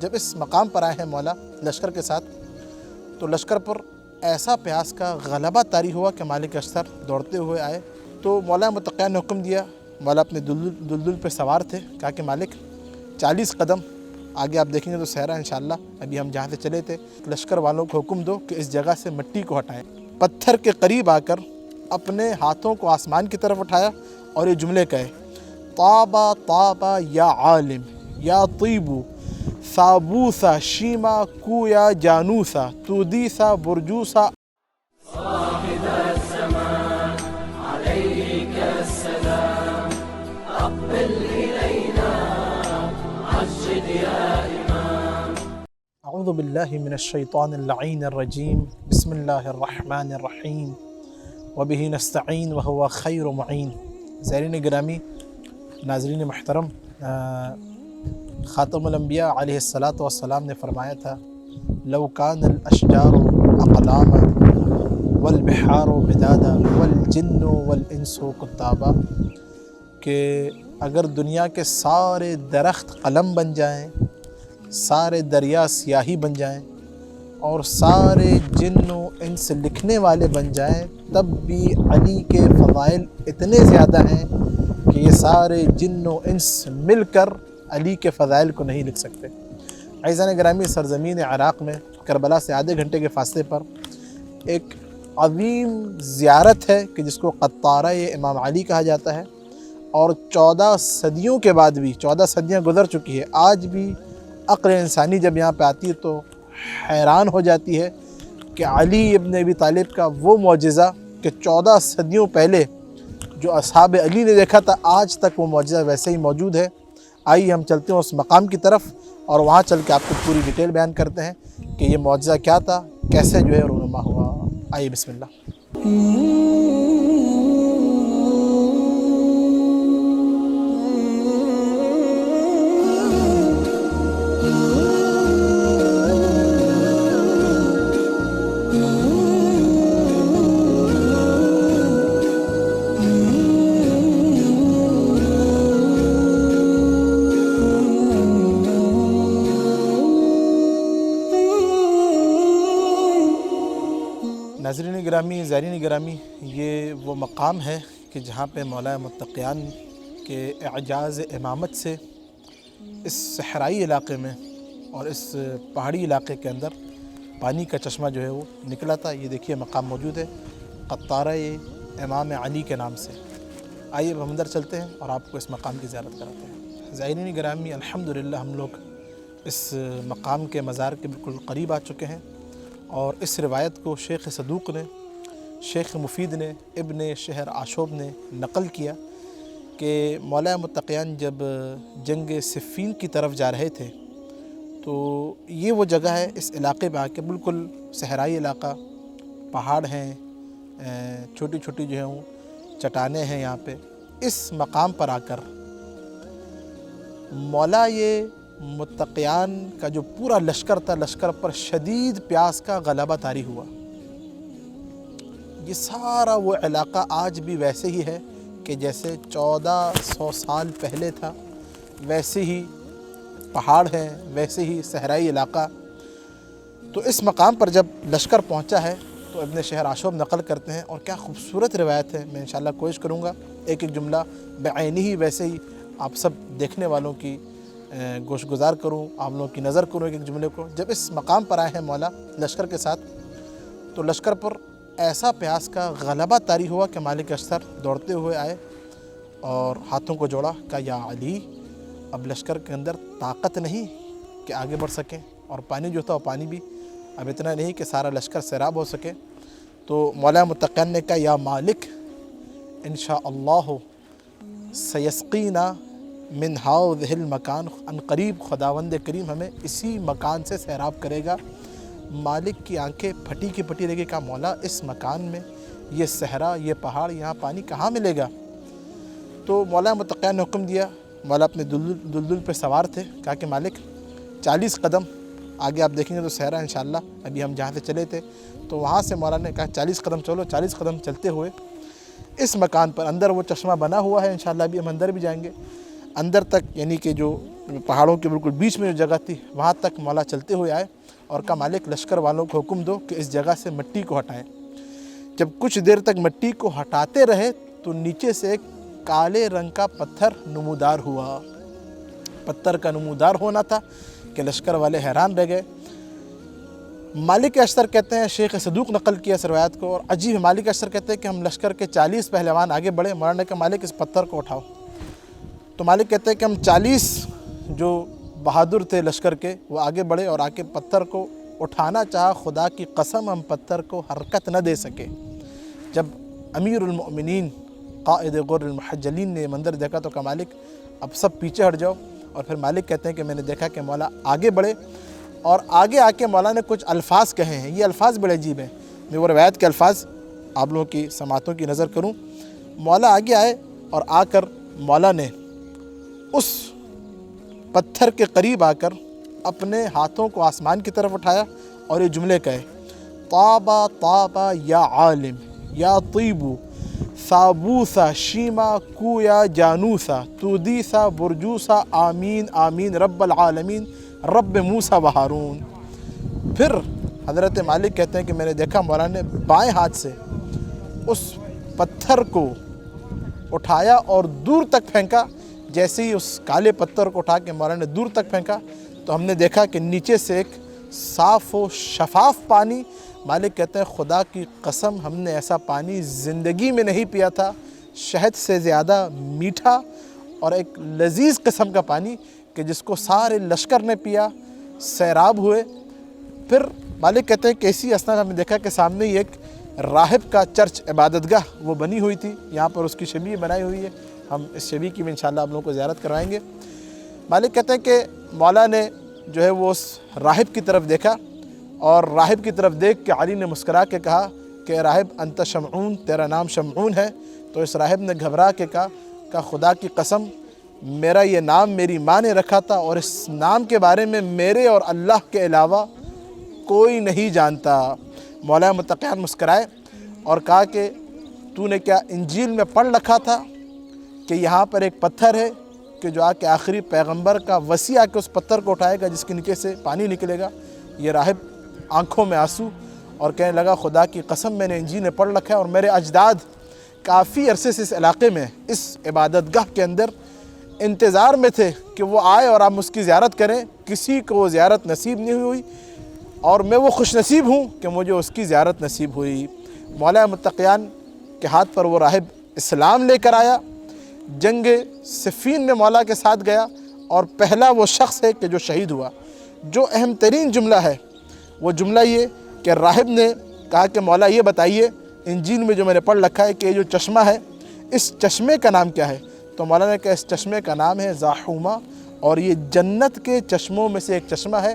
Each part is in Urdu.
جب اس مقام پر آئے ہیں مولا لشکر کے ساتھ تو لشکر پر ایسا پیاس کا غلبہ طاری ہوا کہ مالک اشتر دوڑتے ہوئے آئے تو مولا متقیان نے حکم دیا. مولا اپنے دلدل پہ سوار تھے. کہا کہ مالک 40 قدم آگے آپ دیکھیں گے تو صحرا انشاءاللہ. ابھی ہم جہاں سے چلے تھے لشکر والوں کو حکم دو کہ اس جگہ سے مٹی کو ہٹائیں. پتھر کے قریب آ کر اپنے ہاتھوں کو آسمان کی طرف اٹھایا اور یہ جملے کہے طابا طابا یا عالم یا طیبو ثابوسا شیما کو یا جانوسا تودیسا برجوسا. اعوذ باللہ من الشیطان اللعین الرجیم. بسم اللہ الرحمن الرحیم وبہ نستعین وہو خیر معین. زائرین گرامی، ناظرین محترم، خاتم الانبیاء علیہ السلام نے فرمایا تھا لو کان الاشجار اقلاما والبحار بدادا والجن والانس کتابا، کہ اگر دنیا کے سارے درخت قلم بن جائیں، سارے دریا سیاہی بن جائیں اور سارے جن و انس لکھنے والے بن جائیں، تب بھی علی کے فضائل اتنے زیادہ ہیں کہ یہ سارے جن و انس مل کر علی کے فضائل کو نہیں لکھ سکتے. عزیزان گرامی، سرزمین عراق میں کربلا سے آدھے گھنٹے کے فاصلے پر ایک عظیم زیارت ہے کہ جس کو قطارہ امام علی کہا جاتا ہے، اور 14 صدیوں کے بعد بھی 14 صدیاں گزر چکی ہے، آج بھی عقل انسانی جب یہاں پہ آتی ہے تو حیران ہو جاتی ہے کہ علی ابن ابی طالب کا وہ معجزہ کہ 14 صدیوں پہلے جو اصحاب علی نے دیکھا تھا، آج تک وہ معجزہ ویسے ہی موجود ہے. آئیے ہم چلتے ہیں اس مقام کی طرف اور وہاں چل کے آپ کو پوری ڈیٹیل بیان کرتے ہیں کہ یہ معجزہ کیا تھا، کیسے جو ہے رونما ہوا. آئیے بسم اللہ. ناظرین گرامی، زائرین گرامی، یہ وہ مقام ہے کہ جہاں پہ مولا متقیان کے اعجاز امامت سے اس صحرائی علاقے میں اور اس پہاڑی علاقے کے اندر پانی کا چشمہ جو ہے وہ نکلا تھا. یہ دیکھیے مقام موجود ہے قطارہ امام علی کے نام سے. آئیے ہم اندر چلتے ہیں اور آپ کو اس مقام کی زیارت کراتے ہیں. زائرین گرامی، الحمدللہ ہم لوگ اس مقام کے مزار کے بالکل قریب آ چکے ہیں، اور اس روایت کو شیخ صدوق نے، شیخ مفید نے، ابن شہر آشوب نے نقل کیا کہ مولا متقیان جب جنگ صفین کی طرف جا رہے تھے تو یہ وہ جگہ ہے، اس علاقے پہ آ کے، بالکل صحرائی علاقہ، پہاڑ ہیں، چھوٹی چھوٹی جو ہیں چٹانیں ہیں. یہاں پہ اس مقام پر آ کر مولا یہ متقیان کا جو پورا لشکر تھا، لشکر پر شدید پیاس کا غلبہ طاری ہوا. یہ سارا وہ علاقہ آج بھی ویسے ہی ہے کہ جیسے 1400 سال پہلے تھا، ویسے ہی پہاڑ ہیں، ویسے ہی صحرائی علاقہ. تو اس مقام پر جب لشکر پہنچا ہے تو ابن شہر آشوب نقل کرتے ہیں، اور کیا خوبصورت روایت ہے. میں انشاءاللہ کوشش کروں گا ایک ایک جملہ بعینی ہی ویسے ہی آپ سب دیکھنے والوں کی گوش گزار کروں، آپ لوگوں کی نظر کروں ایک ایک جملے کو. جب اس مقام پر آئے ہیں مولا لشکر کے ساتھ تو لشکر پر ایسا پیاس کا غلبہ طاری ہوا کہ مالک اشتر دوڑتے ہوئے آئے اور ہاتھوں کو جوڑا. کہا یا علی، اب لشکر کے اندر طاقت نہیں کہ آگے بڑھ سکیں، اور پانی جو تھا وہ پانی بھی اب اتنا نہیں کہ سارا لشکر سیراب ہو سکے. تو مولا متقیان نے کہا یا مالک انشاءاللہ سیسقینا من ہاذہ المکان، ان قریب خداوند کریم ہمیں اسی مکان سے سیراب کرے گا. مالک کی آنکھیں پھٹی کی پھٹی رہ گئی. کہا مولا اس مکان میں، یہ صحرا، یہ پہاڑ، یہاں پانی کہاں ملے گا؟ تو مولا متقیان نے حکم دیا. مولا اپنے دلدل پہ سوار تھے. کہا کہ مالک 40 قدم آگے آپ دیکھیں گے تو صحرا انشاءاللہ. ابھی ہم جہاں سے چلے تھے تو وہاں سے مولا نے کہا 40 قدم چلو. 40 قدم چلتے ہوئے اس مکان پر اندر وہ چشمہ بنا ہوا ہے، انشاءاللہ ابھی ہم اندر بھی جائیں گے. اندر تک یعنی کہ جو پہاڑوں کے بالکل بیچ میں جو جگہ تھی وہاں تک مولا چلتے ہوئے آئے اور کہا مالک لشکر والوں کو حکم دو کہ اس جگہ سے مٹی کو ہٹائیں۔ جب کچھ دیر تک مٹی کو ہٹاتے رہے تو نیچے سے ایک کالے رنگ کا پتھر نمودار ہوا۔ پتھر کا نمودار ہونا تھا کہ لشکر والے حیران رہ گئے۔ مالک اشتر کہتے ہیں، شیخ صدوق نقل کیا اس روایت کو، اور عجیب ہے، مالک اشتر کہتے ہیں کہ ہم لشکر کے 40 پہلوان آگے بڑھے، مولانا نے کہا مالک اس پتھر کو اٹھاؤ۔ تو مالک کہتے ہیں کہ ہم 40 جو بہادر تھے لشکر کے وہ آگے بڑھے اور آ کے پتھر کو اٹھانا چاہا، خدا کی قسم ہم پتھر کو حرکت نہ دے سکے۔ جب امیر المؤمنین قائد غر المحجلین نے منظر دیکھا تو کہا مالک اب سب پیچھے ہٹ جاؤ، اور پھر مالک کہتے ہیں کہ میں نے دیکھا کہ مولا آگے بڑھے اور آگے آ کے مولا نے کچھ الفاظ کہے ہیں۔ یہ الفاظ بڑے عجیب ہیں، میں وہ روایت کے الفاظ آپ لوگوں کی سماعتوں کی نظر کروں۔ مولا آگے آئے اور آ کر مولا نے اس پتھر کے قریب آ کر اپنے ہاتھوں کو آسمان کی طرف اٹھایا اور یہ جملے کہے، طابا طابا یا عالم یا طیبو ثابوسا شیما کویا جانوسا تودیسا برجوسا آمین آمین رب العالمین رب موسیٰ و ہارون۔ پھر حضرت مالک کہتے ہیں کہ میں نے دیکھا مولانا نے بائیں ہاتھ سے اس پتھر کو اٹھایا اور دور تک پھینکا۔ جیسے ہی اس کالے پتھر کو اٹھا کے مولانا نے دور تک پھینکا تو ہم نے دیکھا کہ نیچے سے ایک صاف و شفاف پانی، مالک کہتے ہیں خدا کی قسم ہم نے ایسا پانی زندگی میں نہیں پیا تھا، شہد سے زیادہ میٹھا اور ایک لذیذ قسم کا پانی کہ جس کو سارے لشکر نے پیا، سیراب ہوئے۔ پھر مالک کہتے ہیں کہ اسی اسنا ہم نے دیکھا کہ سامنے ہی ایک راہب کا چرچ عبادت گاہ وہ بنی ہوئی تھی، یہاں پر اس کی شبیہ بنائی ہوئی ہے، ہم اس شبیہ کی بھی انشاءاللہ آپ لوگوں کو زیارت کروائیں گے۔ مالک کہتے ہیں کہ مولا نے جو ہے وہ اس راہب کی طرف دیکھا اور راہب کی طرف دیکھ کے علی نے مسکرا کے کہا کہ راہب انت شمعون، تیرا نام شمعون ہے۔ تو اس راہب نے گھبرا کے کہا خدا کی قسم میرا یہ نام میری ماں نے رکھا تھا اور اس نام کے بارے میں میرے اور اللہ کے علاوہ کوئی نہیں جانتا۔ مولا متقیان مسکرائے اور کہا کہ تو نے کیا انجیل میں پڑھ رکھا تھا کہ یہاں پر ایک پتھر ہے کہ جو آ کے آخری پیغمبر کا وصی آ کے اس پتھر کو اٹھائے گا جس کے نیچے سے پانی نکلے گا؟ یہ راہب آنکھوں میں آنسو اور کہنے لگا خدا کی قسم میں نے انجیل میں پڑھ رکھا ہے اور میرے اجداد کافی عرصے سے اس علاقے میں اس عبادت گاہ کے اندر انتظار میں تھے کہ وہ آئے اور آپ اس کی زیارت کریں، کسی کو وہ زیارت نصیب نہیں ہوئی اور میں وہ خوش نصیب ہوں کہ مجھے اس کی زیارت نصیب ہوئی۔ مولا متقیان کے ہاتھ پر وہ راہب اسلام لے کر آیا، جنگ صفین میں مولا کے ساتھ گیا اور پہلا وہ شخص ہے کہ جو شہید ہوا۔ جو اہم ترین جملہ ہے وہ جملہ یہ کہ راہب نے کہا کہ مولا یہ بتائیے انجیل میں جو میں نے پڑھ رکھا ہے کہ یہ جو چشمہ ہے اس چشمے کا نام کیا ہے؟ تو مولا نے کہا اس چشمے کا نام ہے زاحومہ اور یہ جنت کے چشموں میں سے ایک چشمہ ہے۔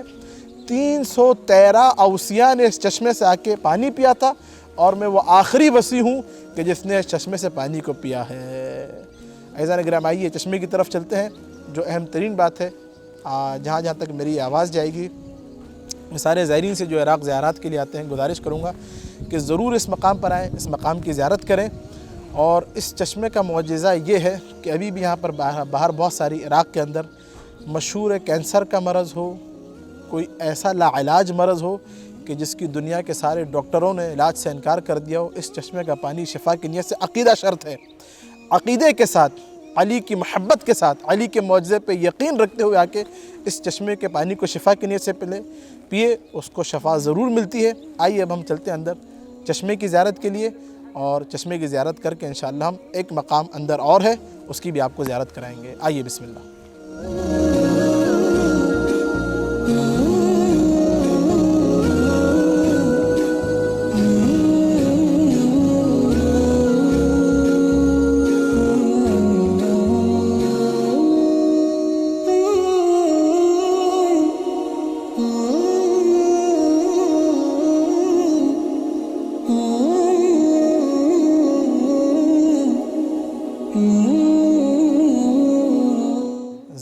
313 اوصیاء نے اس چشمے سے آ کے پانی پیا تھا اور میں وہ آخری وصی ہوں کہ جس نے اس چشمے سے پانی کو پیا ہے۔ عزیزان گرامی آئیے چشمے کی طرف چلتے ہیں۔ جو اہم ترین بات ہے جہاں جہاں تک میری آواز جائے گی، میں سارے زائرین سے جو عراق زیارات کے لیے آتے ہیں گزارش کروں گا کہ ضرور اس مقام پر آئیں، اس مقام کی زیارت کریں۔ اور اس چشمے کا معجزہ یہ ہے کہ ابھی بھی یہاں پر باہر بہت ساری عراق کے اندر مشہور کینسر کا مرض ہو، کوئی ایسا لا علاج مرض ہو کہ جس کی دنیا کے سارے ڈاکٹروں نے علاج سے انکار کر دیا ہو، اس چشمے کا پانی شفا کی نیت سے عقیدہ شرط ہے، عقیدے کے ساتھ، علی کی محبت کے ساتھ، علی کے معجزے پہ یقین رکھتے ہوئے آ کے اس چشمے کے پانی کو شفا کی نیت سے پیے، اس کو شفا ضرور ملتی ہے۔ آئیے اب ہم چلتے ہیں اندر چشمے کی زیارت کے لیے، اور چشمے کی زیارت کر کے انشاءاللہ ہم ایک مقام اندر اور ہے اس کی بھی آپ کو زیارت کرائیں گے۔ آئیے بسم اللہ۔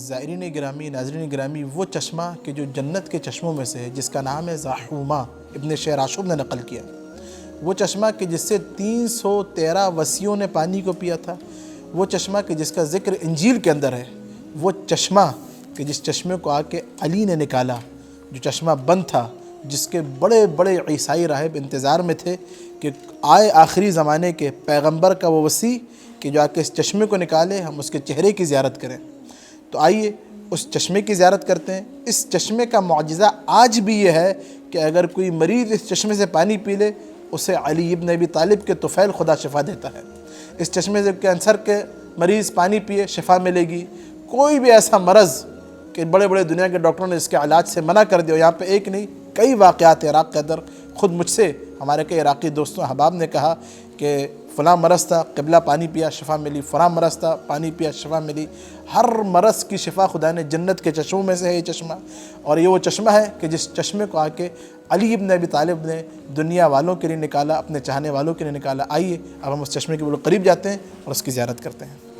زائرین گرامی، ناظرین گرامی، وہ چشمہ کہ جو جنت کے چشموں میں سے ہے جس کا نام ہے زاحومہ، ابن شیراشب نے نقل کیا، وہ چشمہ کہ جس سے 313 وصیوں نے پانی کو پیا تھا، وہ چشمہ کہ جس کا ذکر انجیل کے اندر ہے، وہ چشمہ کہ جس چشمے کو آ کے علی نے نکالا، جو چشمہ بند تھا، جس کے بڑے بڑے عیسائی راہب انتظار میں تھے کہ آئے آخری زمانے کے پیغمبر کا وہ وصی کہ جو آ کے اس چشمے کو نکالے، ہم اس کے چہرے کی زیارت کریں۔ تو آئیے اس چشمے کی زیارت کرتے ہیں۔ اس چشمے کا معجزہ آج بھی یہ ہے کہ اگر کوئی مریض اس چشمے سے پانی پی لے، اسے علی ابن ابی طالب کے طفیل خدا شفا دیتا ہے۔ اس چشمے سے کینسر کے مریض پانی پیے، شفا ملے گی۔ کوئی بھی ایسا مرض کہ بڑے بڑے دنیا کے ڈاکٹروں نے اس کے علاج سے منع کر دیا، یہاں پہ ایک نہیں کئی واقعات عراق کے اندر، خود مجھ سے ہمارے کئی عراقی دوستوں احباب نے کہا کہ فلاں مرض تھا، قبلہ پانی پیا شفا ملی، فلاں مرض تھا پانی پیا شفا ملی۔ ہر مرض کی شفا خدا نے جنت کے چشموں میں سے ہے یہ چشمہ، اور یہ وہ چشمہ ہے کہ جس چشمے کو آ کے علی ابن ابی طالب نے دنیا والوں کے لیے نکالا، اپنے چاہنے والوں کے لیے نکالا۔ آئیے اب ہم اس چشمے کے بالکل قریب جاتے ہیں اور اس کی زیارت کرتے ہیں۔